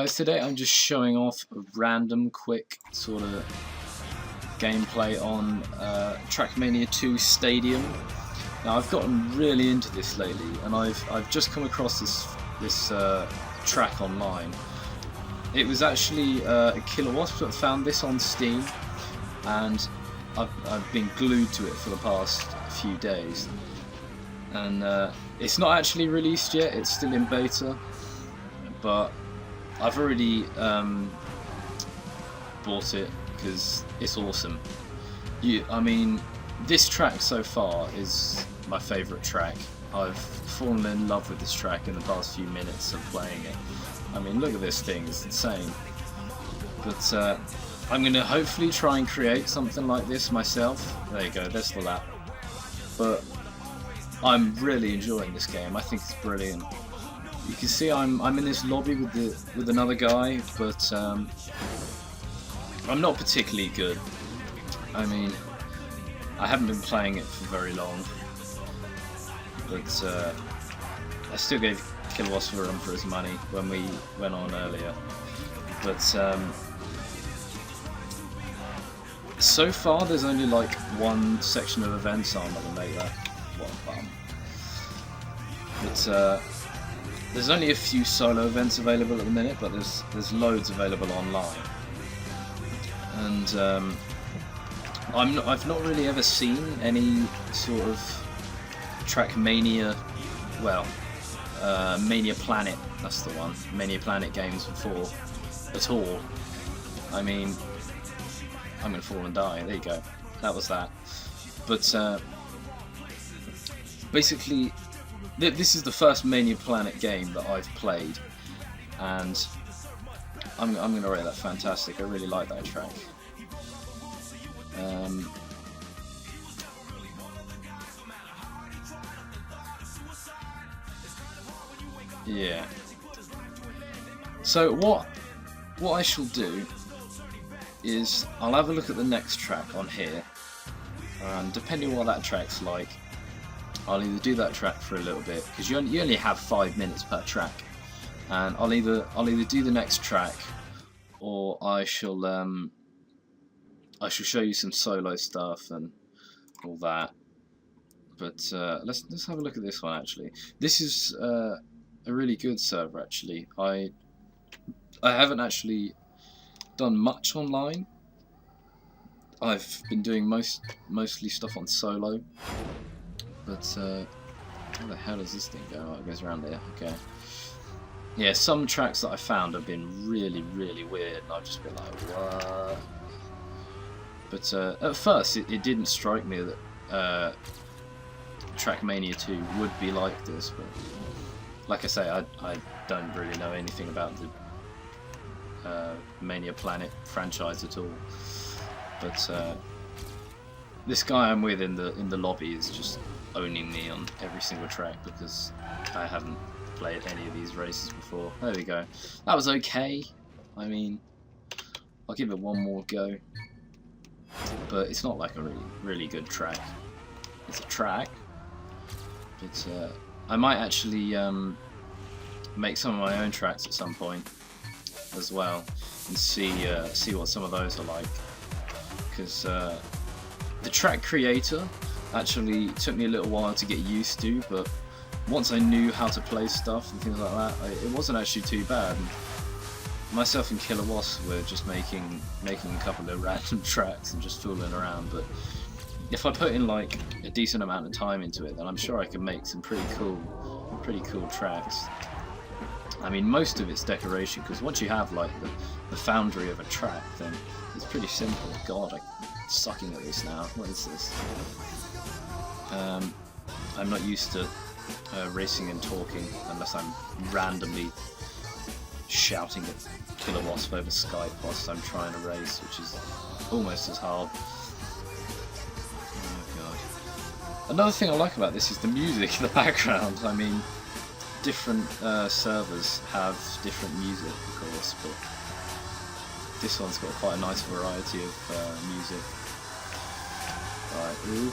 guys, today I'm just showing off a random quick sort of gameplay on TrackMania 2 Stadium. Now I've gotten really into this lately, and I've just come across this track online. It was actually a Killer Wasp that found this on Steam, and I've been glued to it for the past few days. And it's not actually released yet; it's still in beta, but I've already bought it because it's awesome. I mean, this track so far is my favourite track. I've fallen in love with this track in the past few minutes of playing it. I mean, look at this thing, it's insane. But I'm going to hopefully try and create something like this myself. There you go, there's the lap. But I'm really enjoying this game. I think it's brilliant. You can see I'm in this lobby with another guy, but I'm not particularly good. I mean, I haven't been playing it for very long, but I still gave Killer Wasp a run for his money when we went on earlier. But so far there's only like one section of events, so I'm not gonna make that. What a bum. But there's only a few solo events available at the minute, but there's loads available online. And I've not really ever seen any sort of TrackMania, well, Mania Planet, that's the one, Mania Planet games before at all. I mean, I'm gonna fall and die. There you go. That was that. But basically, this is the first Mania Planet game that I've played, and I'm gonna rate that fantastic. I really like that track. Yeah. So what I shall do is I'll have a look at the next track on here, and depending on what that track's like, I'll either do that track for a little bit, because you only have 5 minutes per track, and I'll either do the next track, or I shall show you some solo stuff and all that. But let's have a look at this one. Actually, this is a really good server. Actually, I haven't actually done much online. I've been doing mostly stuff on solo. But where the hell does this thing go? Oh, it goes around there. Okay. Yeah, some tracks that I found have been really, really weird, and I've just been like, what? But at first, it didn't strike me that TrackMania 2 would be like this. But like I say, I don't really know anything about the Mania Planet franchise at all. But this guy I'm with in the lobby is just owning me on every single track because I haven't played any of these races before. There we go. That was okay. I mean, I'll give it one more go. But it's not like a really good track. It's a track. But I might actually make some of my own tracks at some point as well, and see what some of those are like. Because the track creator actually took me a little while to get used to, but once I knew how to play stuff and things like that, it wasn't actually too bad. And myself and Killer Wasp were just making a couple of random tracks and just fooling around. But if I put in like a decent amount of time into it, then I'm sure I could make some pretty cool tracks. I mean, most of it's decoration, because once you have like the foundry of a track, then it's pretty simple. God, I'm sucking at this now. What is this? I'm not used to racing and talking unless I'm randomly shouting at Killer Wasp over Skype whilst I'm trying to race, which is almost as hard. Oh god. Another thing I like about this is the music in the background. I mean, different servers have different music, of course, but this one's got quite a nice variety of music. Right, ooh.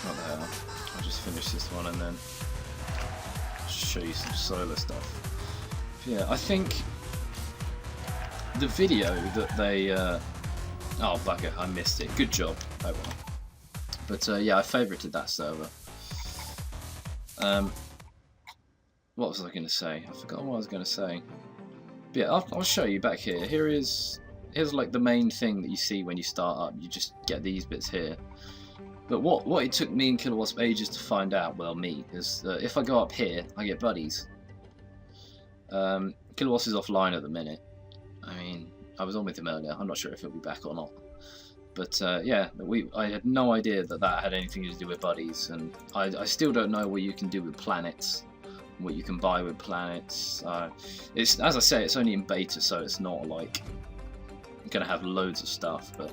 What the hell? I'll just finish this one and then show you some solo stuff. Yeah, I think the video that they oh bugger, I missed it. Good job. Oh well. But yeah, I favorited that server. What was I going to say? I forgot what I was going to say. But yeah, I'll show you back here. Here's like the main thing that you see when you start up. You just get these bits here. But what it took me and Kilowasp ages to find out, well me, is that if I go up here, I get buddies. Kilowasp is offline at the minute. I mean, I was on with him earlier. I'm not sure if he'll be back or not. But yeah, I had no idea that had anything to do with buddies, and I still don't know what you can do with planets, what you can buy with planets. It's, as I say, it's only in beta, so it's not like I'm gonna have loads of stuff. But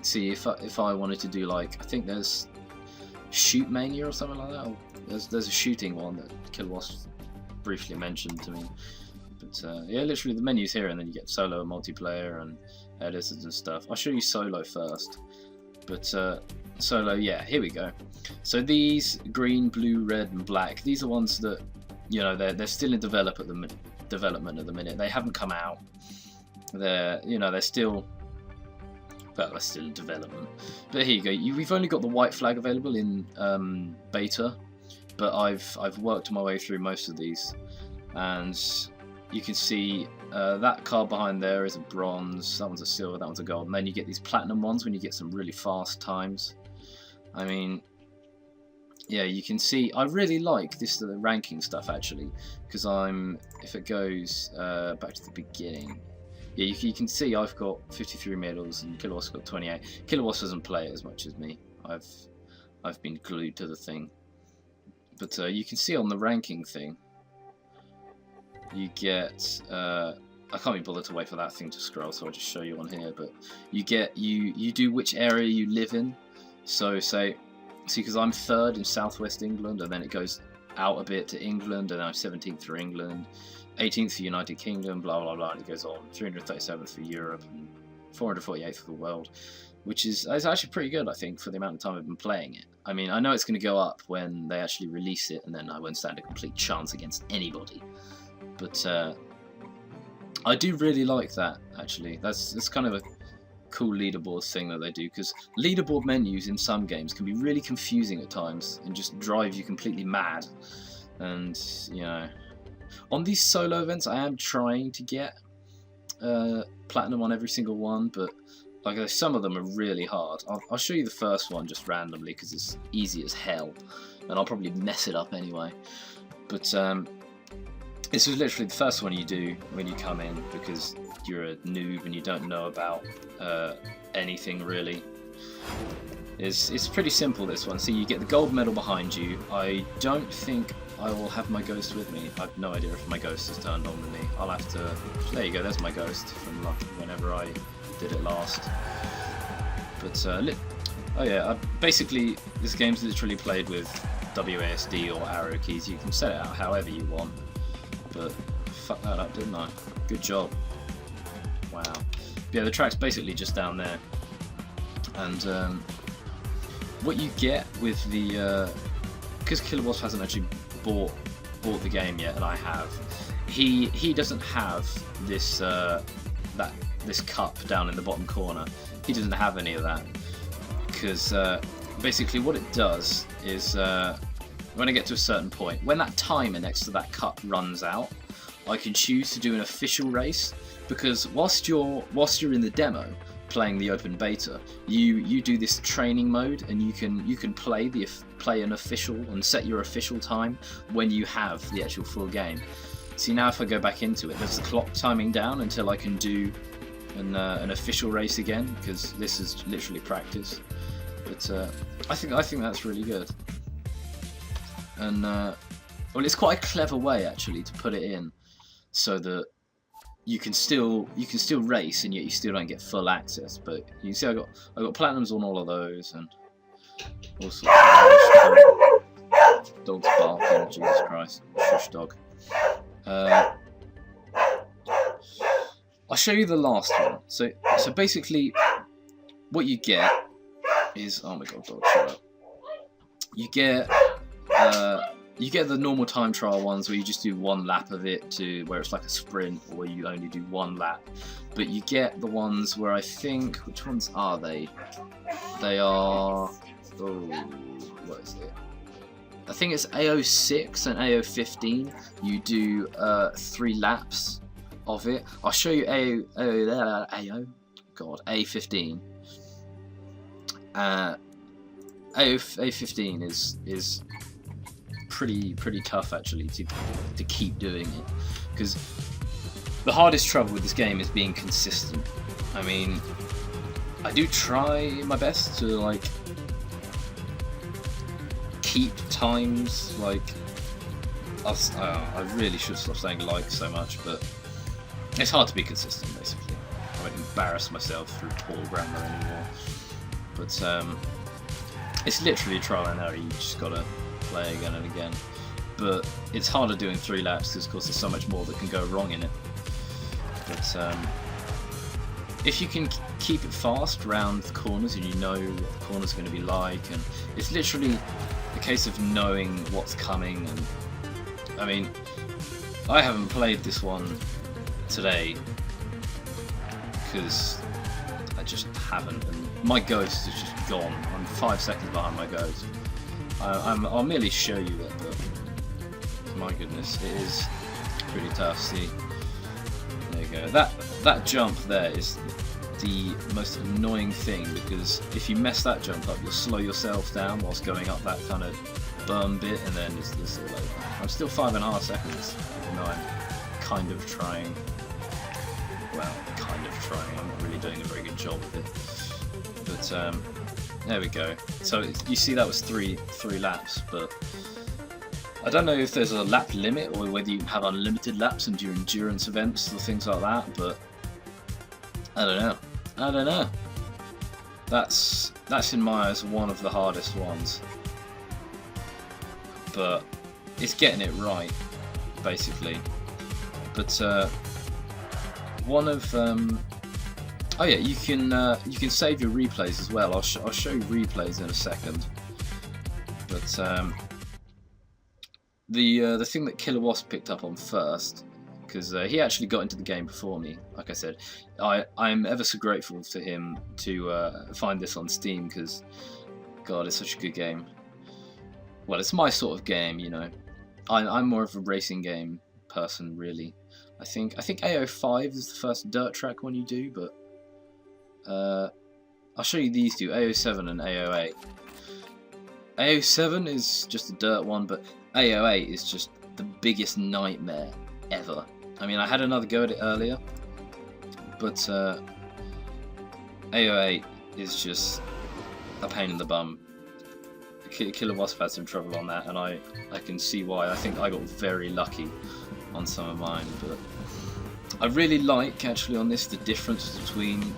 see, if I wanted to do, like, I think there's TrackMania or something like that. Or there's a shooting one that Kilowasp briefly mentioned to me. But yeah, literally the menu's here, and then you get solo and multiplayer and editors and stuff. I'll show you solo first. But solo, yeah, here we go. So these green, blue, red, and black, these are ones that, you know, they're still in development at the minute. They haven't come out. They're still, well, they're still in development. But here you go. We've only got the white flag available in beta, but I've worked my way through most of these, and you can see that card behind there is a bronze, that one's a silver, that one's a gold, and then you get these platinum ones when you get some really fast times. I mean, yeah, you can see I really like this ranking stuff actually, because if it goes back to the beginning, yeah, you can see I've got 53 medals and Kilowasp got 28. Kilowasp doesn't play it as much as me. I've been glued to the thing, but you can see on the ranking thing, you get I can't be bothered to wait for that thing to scroll, so I'll just show you on here. But you get you do which area you live in. So see, because I'm 3rd in southwest England, and then it goes out a bit to England, and I'm 17th for England, 18th for United Kingdom, blah blah blah, and it goes on. 337th for Europe and 448th for the world, which is actually pretty good, I think, for the amount of time I've been playing it. I mean, I know it's going to go up when they actually release it, and then I won't stand a complete chance against anybody. But I do really like that, actually. That's kind of a cool leaderboards thing that they do, because leaderboard menus in some games can be really confusing at times and just drive you completely mad. And, you know, on these solo events I am trying to get platinum on every single one, but like some of them are really hard. I'll show you the first one just randomly because it's easy as hell, and I'll probably mess it up anyway. But this is literally the first one you do when you come in, because you're a noob and you don't know about anything really. It's pretty simple, this one. See, you get the gold medal behind you. I don't think I will have my ghost with me. I have no idea if my ghost is turned on with me. I'll have to... There you go, there's my ghost from whenever I did it last. But, oh yeah, basically this game's literally played with WASD or arrow keys. You can set it out however you want. But fuck that up, didn't I? Good job. Wow. Yeah, the track's basically just down there. And what you get with the... because Kilowasp hasn't actually bought the game yet, and I have, he doesn't have this this cup down in the bottom corner. He doesn't have any of that, because basically what it does is when I get to a certain point, when that timer next to that cup runs out, I can choose to do an official race, because whilst you're in the demo playing the open beta, you do this training mode, and you can play an official and set your official time when you have the actual full game. See, now if I go back into it, there's the clock timing down until I can do an official race again, because this is literally practice. But I think that's really good. And well, it's quite a clever way actually to put it in, so that you can still race and yet you still don't get full access. But you can see I got platinums on all of those, and all sorts of dogs barking. Jesus Christ, shush dog. I'll show you the last one. So basically, what you get is, oh my god, dog, shut up. You get you get the normal time trial ones where you just do one lap of it, to where it's like a sprint, or you only do one lap. But you get the ones where I think, which ones are they? They are, oh, what is it? I think it's AO6 and AO15. You do 3 laps of it. I'll show you A15. A15 is pretty tough actually to keep doing it, because the hardest trouble with this game is being consistent. I mean, I do try my best to like keep times, like I really should stop saying like so much, but it's hard to be consistent basically. I won't embarrass myself through poor grammar anymore, but it's literally trial and error. You just gotta play again and again, but it's harder doing 3 laps because of course there's so much more that can go wrong in it. But if you can keep it fast around the corners and you know what the corners are going to be like, and it's literally a case of knowing what's coming. And I mean, I haven't played this one today because I just haven't, and my ghost is just gone. I'm 5 seconds behind my ghost. I'll merely show you it, but my goodness, it is pretty tough. See, there you go. That jump there is the most annoying thing, because if you mess that jump up, you'll slow yourself down whilst going up that kind of berm bit, and then it's all over. I'm still 5.5 seconds, even though I'm kind of trying. Well, kind of trying. I'm not really doing a very good job of it. But there we go. So you see that was three laps, but I don't know if there's a lap limit or whether you can have unlimited laps and do endurance events or things like that, but I don't know. That's in my eyes one of the hardest ones, but it's getting it right basically. But one of oh yeah, you can save your replays as well. I'll show you replays in a second. But the thing that Killer Wasp picked up on first, because he actually got into the game before me. Like I said, I'm ever so grateful to him to find this on Steam, because God, it's such a good game. Well, it's my sort of game, you know. I'm more of a racing game person, really. I think AO5 is the first dirt track one you do, but I'll show you these two, AO7 and AO8. AO7 is just a dirt one, but AO8 is just the biggest nightmare ever. I mean, I had another go at it earlier, but AO8 is just a pain in the bum. Killer Wasp had some trouble on that, and I can see why. I think I got very lucky on some of mine, but I really like actually on this the difference between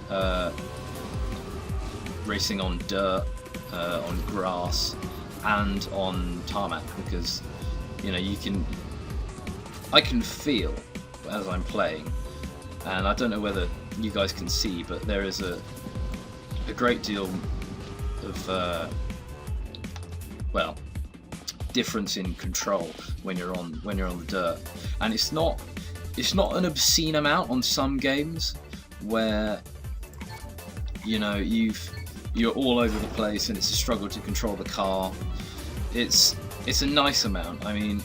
racing on dirt, on grass, and on tarmac, because you know I can feel as I'm playing, and I don't know whether you guys can see, but there is a great deal of well, difference in control when you're on the dirt, and it's not an obscene amount on some games where you know you're all over the place and it's a struggle to control the car. It's a nice amount. I mean,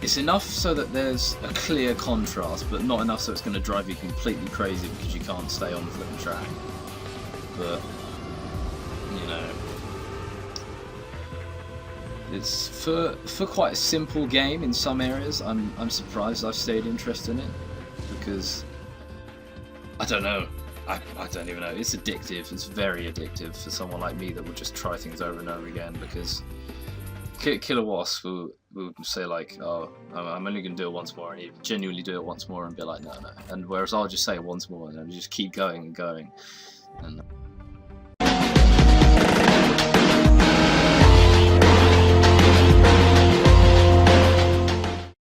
it's enough so that there's a clear contrast, but not enough so it's going to drive you completely crazy because you can't stay on the flipping track. But you know, it's for quite a simple game in some areas. I'm surprised I've stayed interested in it, because I don't know. I don't even know. It's addictive. It's very addictive for someone like me that will just try things over and over again, because Killer Wasp will say like, oh, I'm only going to do it once more, and he'll genuinely do it once more and be like, no. And whereas I'll just say it once more and just keep going and going. And